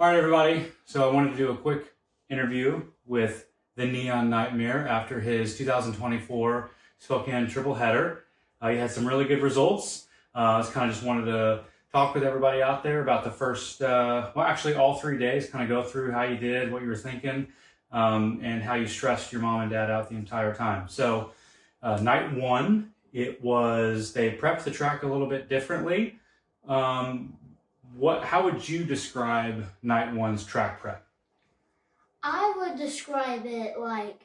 All right, everybody. So I wanted to do a quick interview with the Neon Nightmare after his 2024 Spokane triple header. He had some really good results. I just wanted to talk with everybody out there about the first, actually all 3 days, kind of go through how you did, what you were thinking, and how you stressed your mom and dad out the entire time. So night one, they prepped the track a little bit differently. How would you describe night one's track prep? I would describe it like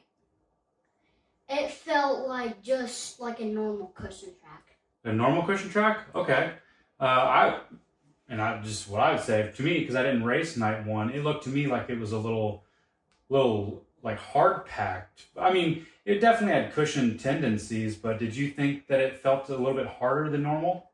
it felt like just like a normal cushion track. A normal cushion track? Okay. What I would say to me, because I didn't race night one, it looked to me like it was a little like hard packed. I mean, it definitely had cushion tendencies, but did you think that it felt a little bit harder than normal?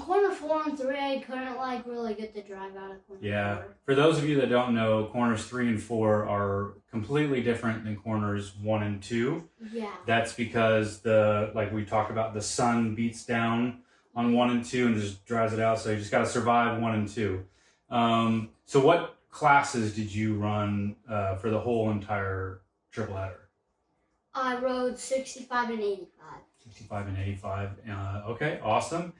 Corner 4 and 3, I couldn't really get the drive out of corner 4. For those of you that don't know, corners 3 and 4 are completely different than corners 1 and 2. Yeah. That's because like we talked about, the sun beats down on 1 and 2 and just dries it out. So you just got to survive 1 and 2. So what classes did you run for the whole entire triple header? I rode 65 and 85. 65 and 85. Okay, awesome.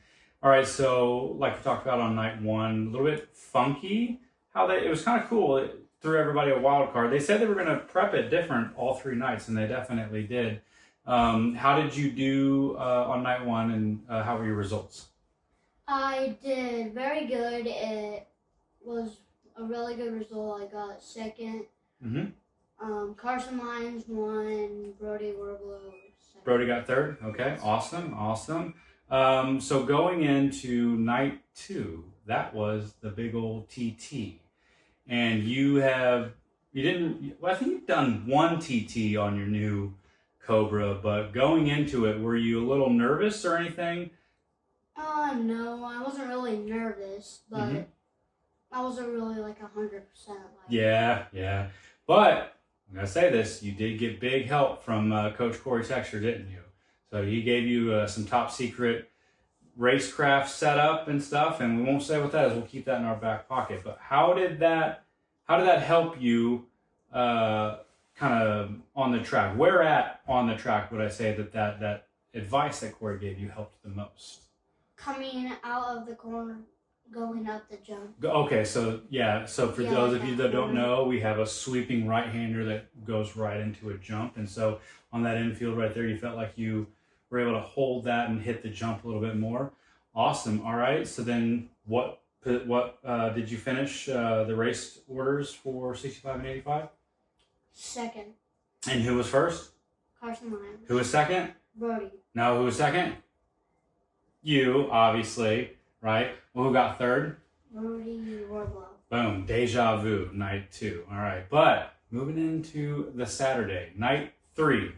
All right, so like we talked about on night one, a little bit funky. It was kind of cool. It threw everybody a wild card. They said they were going to prep it different all 3 nights, and they definitely did. How did you do on night one, and how were your results? I did very good. It was a really good result. I got second. Mm-hmm. Carson Lyons won. Brody Warblow second. Brody got third. Okay, awesome. So going into night 2, that was the big old TT, and I think you've done 1 TT on your new Cobra, but going into it, were you a little nervous or anything? No, I wasn't really nervous, but I wasn't really like 100%. Yeah. But I'm gonna say this: you did get big help from Coach Corey Texter, didn't you? So he gave you some top secret racecraft setup and stuff, and we won't say what that is. We'll keep that in our back pocket. But how did that help you kind of on the track? Where at on the track would I say that advice that Corey gave you helped the most? Coming out of the corner, going up the jump. Okay, so for those of you that don't know, we have a sweeping right-hander that goes right into a jump, and so on that infield right there, you felt like you were able to hold that and hit the jump a little bit more. Awesome. All right, so then what did you finish the race orders for 65 and 85? Second. And who was first? Carson Lyons. Who was second? Brody. No, who was second? You, obviously, right? Well, who got third? Brody Warblow. Boom, deja vu, night 2. All right, but moving into the Saturday, night 3.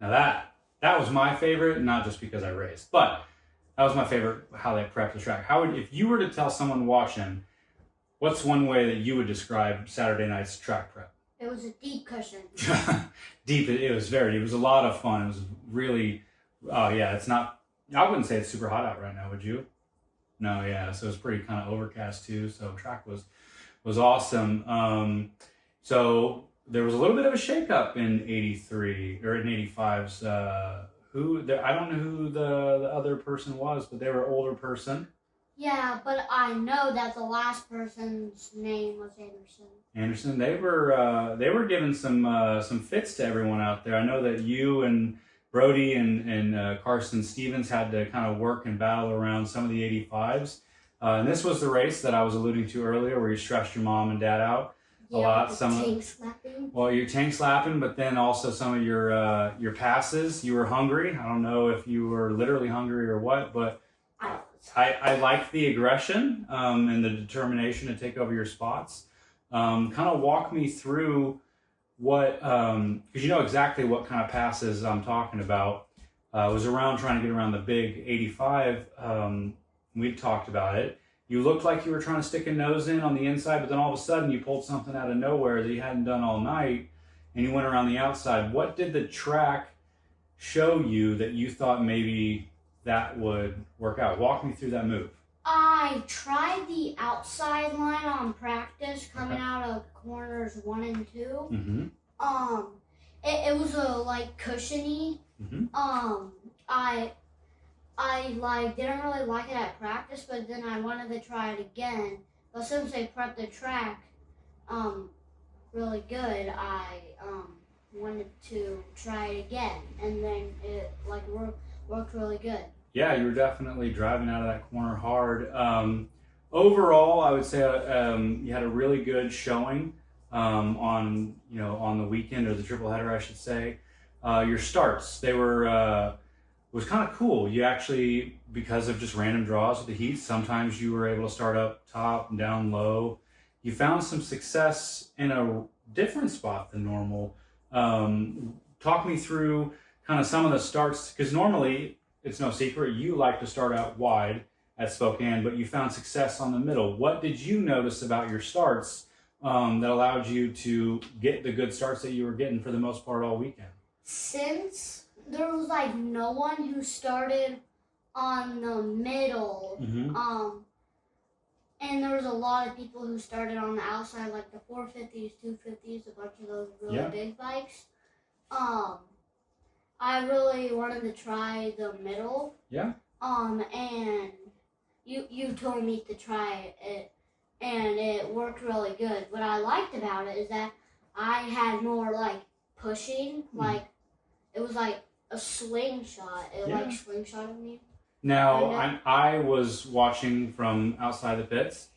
Now that was my favorite, not just because I raced, but that was my favorite, how they prepped the track. If you were to tell someone watching, what's one way that you would describe Saturday night's track prep? It was a deep cushion. Deep, it was a lot of fun. It was really, I wouldn't say it's super hot out right now, would you? No, yeah, so it's pretty kind of overcast too, so track was awesome. So there was a little bit of a shakeup in 83 or in 85's. I don't know who the other person was, but they were an older person. Yeah, but I know that the last person's name was Anderson. They were giving some fits to everyone out there. I know that you and Brody and Carson Stevens had to kind of work and battle around some of the 85s. And this was the race that I was alluding to earlier, where you stressed your mom and dad out a lot. Tank slapping. Well, you're tank slapping, but then also some of your passes. You were hungry. I don't know if you were literally hungry or what, but I like the aggression and the determination to take over your spots. Kind of walk me through what, because you know exactly what kind of passes I'm talking about. I was trying to get around the big 85. We talked about it. You looked like you were trying to stick a nose in on the inside, but then all of a sudden you pulled something out of nowhere that you hadn't done all night, and you went around the outside. What did the track show you that you thought maybe that would work out? Walk me through that move. I I tried the outside line on practice coming out of corners 1 and 2. Mm-hmm. It was a like cushiony. Mm-hmm. I like didn't really like it at practice, but then I wanted to try it again. But since they prepped the track really good, I wanted to try it again, and then it like worked really good. Yeah, you were definitely driving out of that corner hard. Overall, I would say you had a really good showing on the weekend, or the triple header, I should say. Your starts, they were was kind of cool. You actually, because of just random draws with the heats, sometimes you were able to start up top and down low. You found some success in a different spot than normal. Talk me through kind of some of the starts, because normally, it's no secret, you like to start out wide at Spokane, but you found success on the middle. What did you notice about your starts that allowed you to get the good starts that you were getting for the most part all weekend? Since there was like no one who started on the middle, Mm-hmm. and there was a lot of people who started on the outside, like the 450s, 250s, a bunch of those really big bikes. I really wanted to try the middle. Yeah. And you told me to try it, and it worked really good. What I liked about it is that I had more like pushing, like it was like a slingshot. It like slingshotted me. Now, I was watching from outside the pits.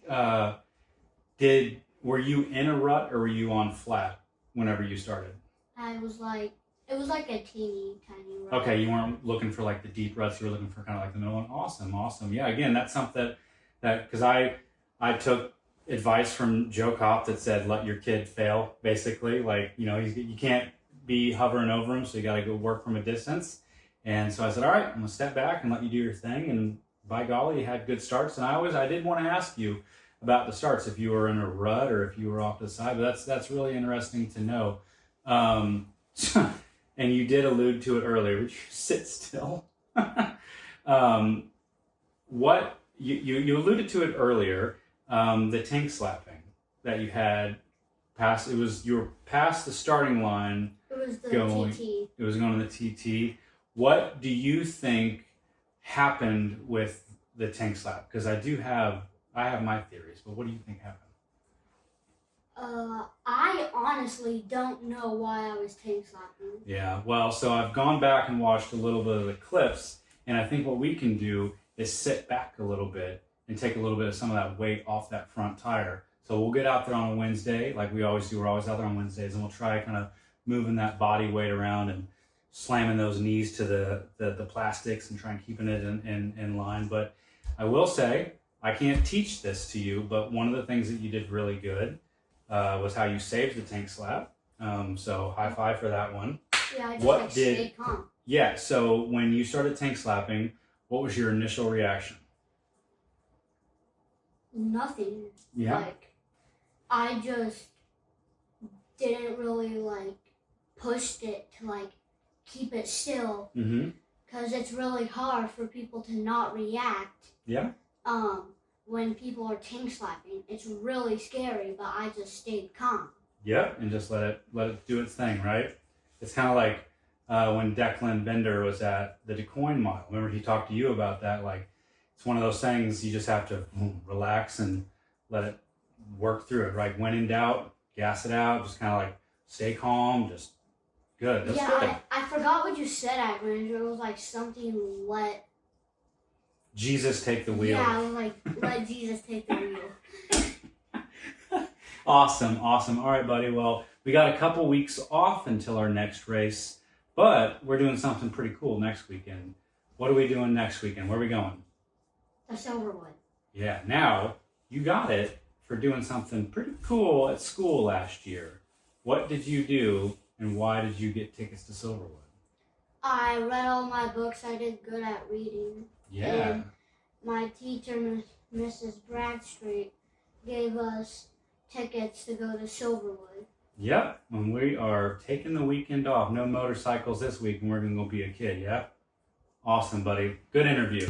Were you in a rut, or were you on flat whenever you started? It was like a teeny tiny rut. Okay, you weren't looking for like the deep ruts. You were looking for kind of like the middle one. Awesome. Yeah, again, that's something that because I took advice from Joe Kopp that said let your kid fail. Basically, like you can't be hovering over him, so you got to go work from a distance. And so I said, all right, I'm gonna step back and let you do your thing. And by golly, you had good starts. And I did want to ask you about the starts, if you were in a rut or if you were off to the side. But that's really interesting to know. And you did allude to it earlier. Would you sit still? What you alluded to it earlier. The tank slapping that you had past. You were past the starting line. It was the TT. It was going to the TT. What do you think happened with the tank slap? Because I have my theories, but what do you think happened? I honestly don't know why I was tank slapping. Yeah, well, so I've gone back and watched a little bit of the clips, and I think what we can do is sit back a little bit and take a little bit of some of that weight off that front tire. So we'll get out there on a Wednesday, like we always do. We're always out there on Wednesdays, and we'll try kind of moving that body weight around and slamming those knees to the plastics and trying keeping it in line. But I will say, I can't teach this to you, but one of the things that you did really good was how you saved the tank slap. So high five for that one. Yeah, I just stayed calm. Yeah, so when you started tank slapping, what was your initial reaction? Nothing. Yeah. Like, I just didn't really pushed it to keep it still. Mm-hmm. Because it's really hard for people to not react. Yeah. When people are tank slapping, it's really scary, but I just stayed calm. Yep, and just let it do its thing, right? It's kind of like when Declan Bender was at the DuQuoin Mile. Remember, he talked to you about that. Like, it's one of those things you just have to relax and let it work through it, right? When in doubt, gas it out. Just kind of stay calm. Just good. That's good. I forgot what you said at Ranger. It was something let Jesus take the wheel. Yeah, I was let Jesus take the wheel. Awesome. All right, buddy. Well, we got a couple weeks off until our next race, but we're doing something pretty cool next weekend. What are we doing next weekend? Where are we going? The Silverwood. Yeah. Now, you got it for doing something pretty cool at school last year. What did you do, and why did you get tickets to Silverwood? I read all my books. I did good at reading. Yeah. And my teacher, Mrs. Bradstreet, gave us tickets to go to Silverwood. Yep. And we are taking the weekend off. No motorcycles this week, and we're going to go be a kid, yeah? Awesome, buddy. Good interview.